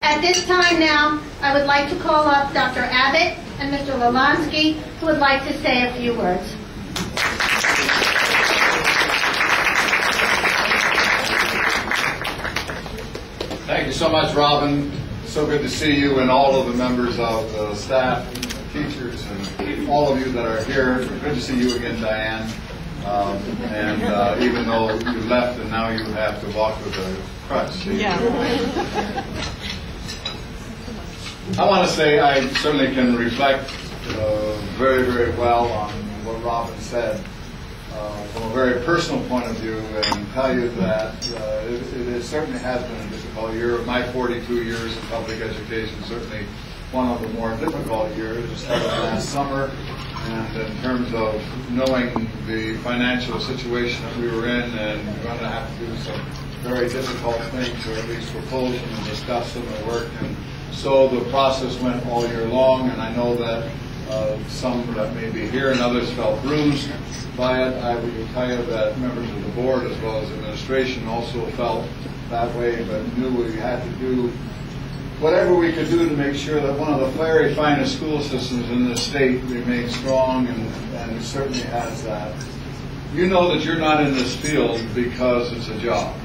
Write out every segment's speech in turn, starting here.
At this time now, I would like to call up Dr. Abbott and Mr. Lalansky, who would like to say a few words. Thank you so much, Robin. So good to see you and all of the members of the staff, teachers, and all of you that are here. Good to see you again, Diane. Even though you left and now you have to walk with a crutch. Yeah. I want to say I certainly can reflect very, very well on what Robin said from a very personal point of view, and tell you that it certainly has been a difficult year. My 42 years in public education, certainly one of the more difficult years. It started last summer, and in terms of knowing the financial situation that we were in, and we're going to have to do some very difficult things, or at least propose them and discuss them and work. And so the process went all year long, and I know that some that may be here and others felt bruised by it. I would tell you that members of the board as well as administration also felt that way, but knew we had to do whatever we could do to make sure that one of the very finest school systems in this state remains strong, and it certainly has that. You know that you're not in this field because it's a job.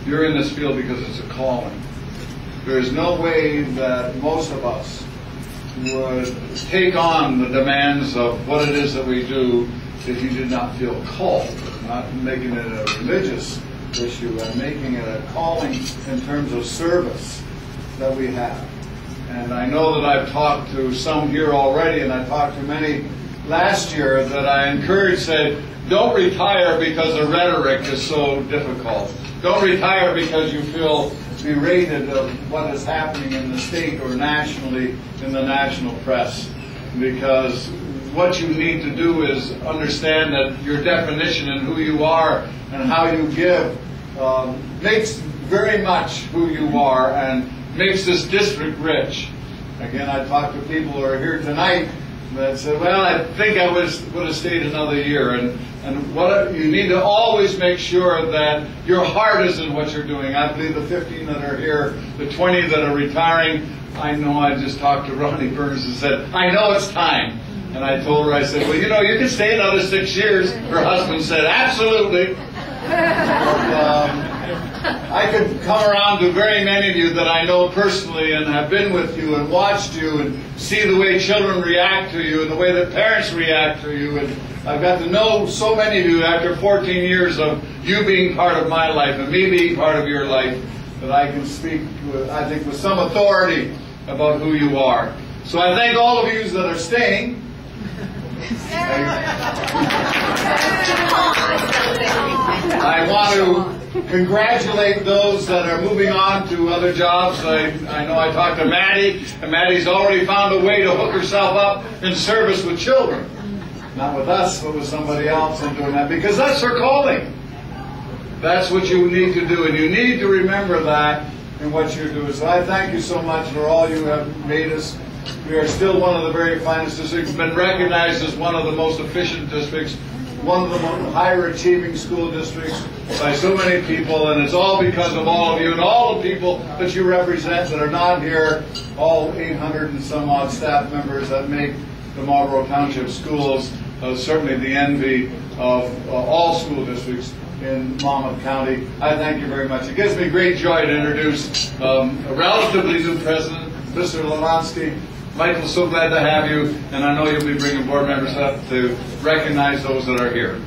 You're in this field because it's a calling. There is no way that most of us would take on the demands of what it is that we do if you did not feel called, not making it a religious issue and making it a calling in terms of service that we have. And I know that I've talked to some here already, and I talked to many last year that I encouraged, said, don't retire because the rhetoric is so difficult. Don't retire because you feel berated of what is happening in the state or nationally in the national press. Because what you need to do is understand that your definition and who you are and how you give makes very much who you are and makes this district rich. Again, I talked to people who are here tonight that said, well, I think I would have stayed another year. And what you need to always make sure that your heart is in what you're doing. I believe the 15 that are here, the 20 that are retiring, I know I just talked to Ronnie Burns and said, I know it's time. And I told her, I said, well, you know, you can stay another 6 years. Her husband said, absolutely. I could come around to very many of you that I know personally and have been with you and watched you and see the way children react to you and the way that parents react to you. And I've got to know so many of you after 14 years of you being part of my life and me being part of your life, that I can speak, I think, with some authority about who you are. So I thank all of you that are staying. I want to congratulate those that are moving on to other jobs. I know I talked to Maddie, and Maddie's already found a way to hook herself up in service with children. Not with us, but with somebody else and doing that, because that's her calling. That's what you need to do, and you need to remember that in what you're doing. So I thank you so much for all you have made us. We are still one of the very finest districts, been recognized as one of the most efficient districts, one of the most higher achieving school districts by so many people, and it's all because of all of you and all the people that you represent that are not here, all 800 and some odd staff members that make the Marlboro Township schools certainly the envy of all school districts in Monmouth County. I thank you very much. It gives me great joy to introduce a relatively new president, Mr. Lalansky. Michael, so glad to have you, and I know you'll be bringing board members up to recognize those that are here.